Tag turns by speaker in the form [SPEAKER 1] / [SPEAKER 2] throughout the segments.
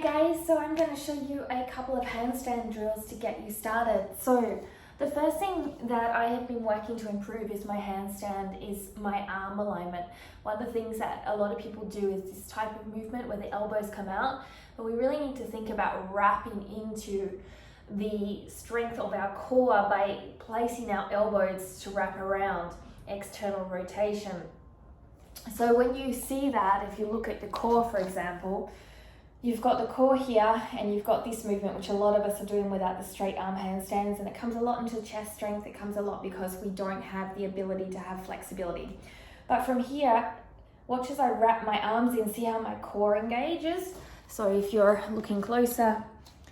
[SPEAKER 1] guys, so I'm going to show you a couple of handstand drills to get you started. So the first thing that I have been working to improve is my handstand, is my arm alignment. One of the things that a lot of people do is this type of movement where the elbows come out, but we really need to think about wrapping into the strength of our core by placing our elbows to wrap around, external rotation. So when you see that, if you look at the core, for example, you've got the core here and you've got this movement, which a lot of us are doing without the straight arm handstands, and it comes a lot into chest strength. It comes a lot because we don't have the ability to have flexibility. But from here, watch as I wrap my arms in, see how my core engages. So if you're looking closer,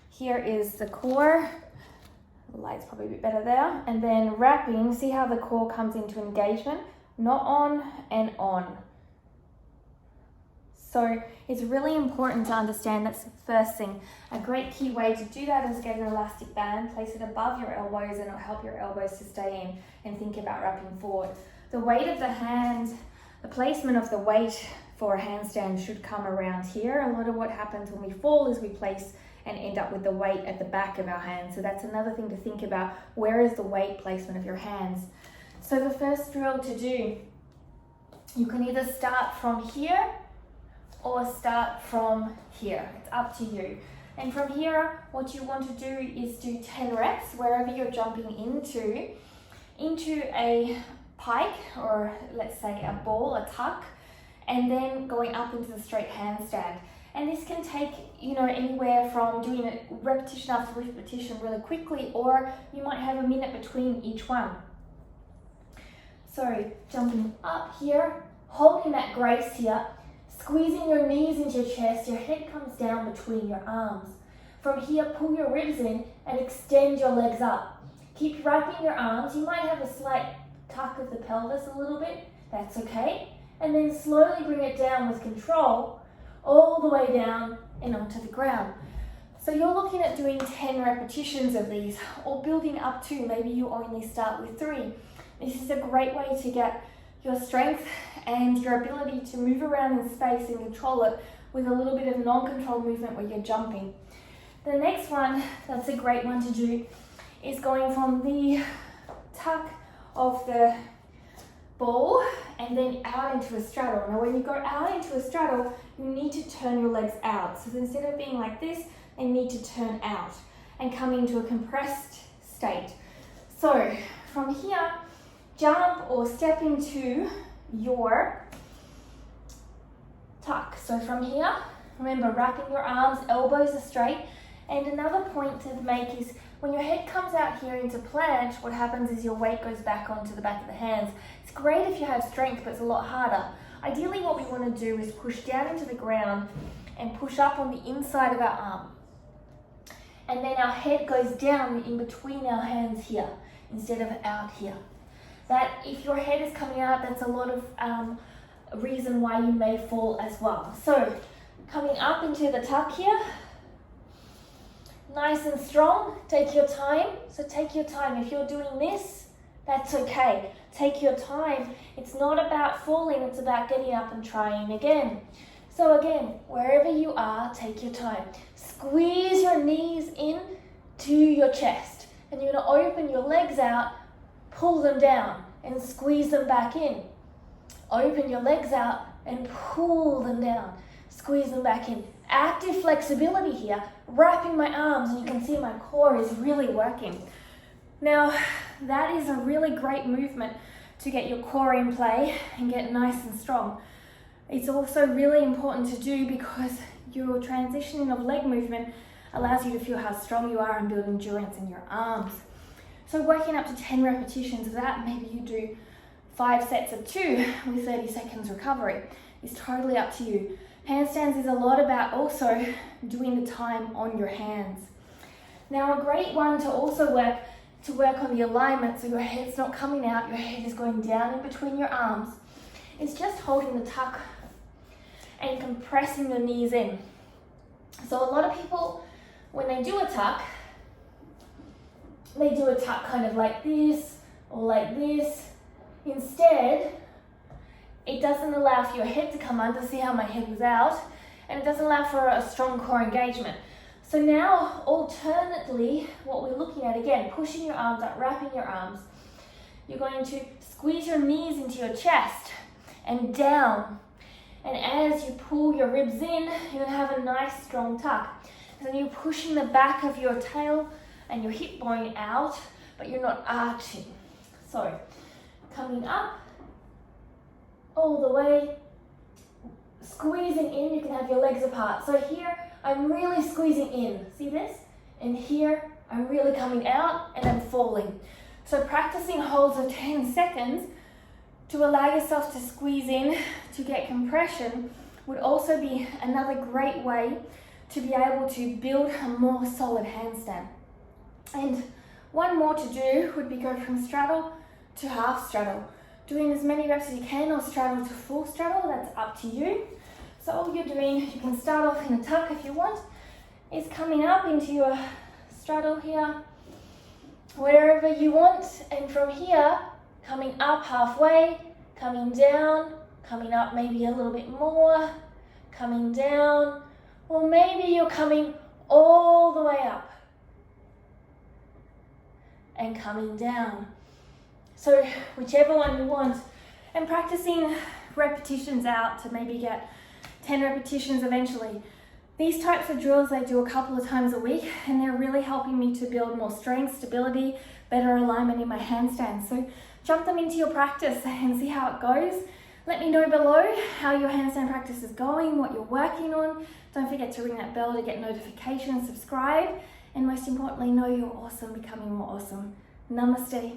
[SPEAKER 1] here is the core. The light's probably a bit better there. And then wrapping, see how the core comes into engagement, not on and on. So it's really important to understand that's the first thing. A great key way to do that is get an elastic band, place it above your elbows, and it'll help your elbows to stay in, and think about wrapping forward. The weight of the hand, the placement of the weight for a handstand should come around here. A lot of what happens when we fall is we place and end up with the weight at the back of our hands. So that's another thing to think about. Where is the weight placement of your hands? So the first drill to do, you can either start from here or start from here. It's up to you. And from here, what you want to do is do 10 reps wherever you're jumping into a pike, or let's say a ball, a tuck, and then going up into the straight handstand. And this can take, anywhere from doing it repetition after repetition really quickly, or you might have a minute between each one. So jumping up here, holding that grace here, squeezing your knees into your chest, your head comes down between your arms. From here, pull your ribs in and extend your legs up. Keep wrapping your arms. You might have a slight tuck of the pelvis a little bit, that's okay. And then slowly bring it down with control, all the way down and onto the ground. So you're looking at doing 10 repetitions of these, or building up to, maybe you only start with 3. This is a great way to get your strength and your ability to move around in space and control it with a little bit of non-control movement where you're jumping. The next one, that's a great one to do, is going from the tuck of the ball and then out into a straddle. Now when you go out into a straddle, you need to turn your legs out. So instead of being like this, they need to turn out and come into a compressed state. So from here, jump or step into your tuck. So from here, remember, wrapping your arms, elbows are straight. And another point to make is when your head comes out here into planche, what happens is your weight goes back onto the back of the hands. It's great if you have strength, but it's a lot harder. Ideally, what we want to do is push down into the ground and push up on the inside of our arm. And then our head goes down in between our hands here instead of out here. That if your head is coming out, that's a lot of reason why you may fall as well. So coming up into the tuck here, nice and strong, take your time. So take your time. If you're doing this, that's okay. Take your time. It's not about falling, it's about getting up and trying again. So again, wherever you are, take your time. Squeeze your knees in to your chest, and you're gonna open your legs out, pull them down and squeeze them back in. Open your legs out and pull them down, squeeze them back in. Active flexibility here, wrapping my arms, and you can see my core is really working. Now, that is a really great movement to get your core in play and get nice and strong. It's also really important to do because your transitioning of leg movement allows you to feel how strong you are and build endurance in your arms. So working up to 10 repetitions of that, maybe you do 5 sets of 2 with 30 seconds recovery. It's totally up to you. Handstands is a lot about also doing the time on your hands. Now a great one to also work on the alignment, so your head's not coming out, your head is going down in between your arms, is just holding the tuck and compressing the knees in. So a lot of people, when they do a tuck kind of like this or like this. Instead, it doesn't allow for your head to come under. See how my head was out? and it doesn't allow for a strong core engagement. So now, alternately, what we're looking at, again, pushing your arms up, wrapping your arms. You're going to squeeze your knees into your chest and down. And as you pull your ribs in, you're going to have a nice strong tuck. And then you're pushing the back of your tail and your hip bone out, but you're not arching. So, coming up, all the way, squeezing in, you can have your legs apart. So here, I'm really squeezing in. See this? And here, I'm really coming out and I'm falling. So practicing holds of 10 seconds to allow yourself to squeeze in to get compression would also be another great way to be able to build a more solid handstand. And one more to do would be go from straddle to half straddle. Doing as many reps as you can, or straddle to full straddle, that's up to you. So all you're doing, you can start off in a tuck if you want, is coming up into your straddle here, wherever you want, and from here, coming up halfway, coming down, coming up maybe a little bit more, coming down, or maybe you're coming all the way up and coming down. So whichever one you want, and practicing repetitions out to maybe get 10 repetitions eventually. These types of drills I do a couple of times a week, and they're really helping me to build more strength, stability, better alignment in my handstands. So jump them into your practice and see how it goes. Let me know below how your handstand practice is going, what you're working on. Don't forget to ring that bell to get notifications, subscribe, and most importantly, know you're awesome, becoming more awesome. Namaste.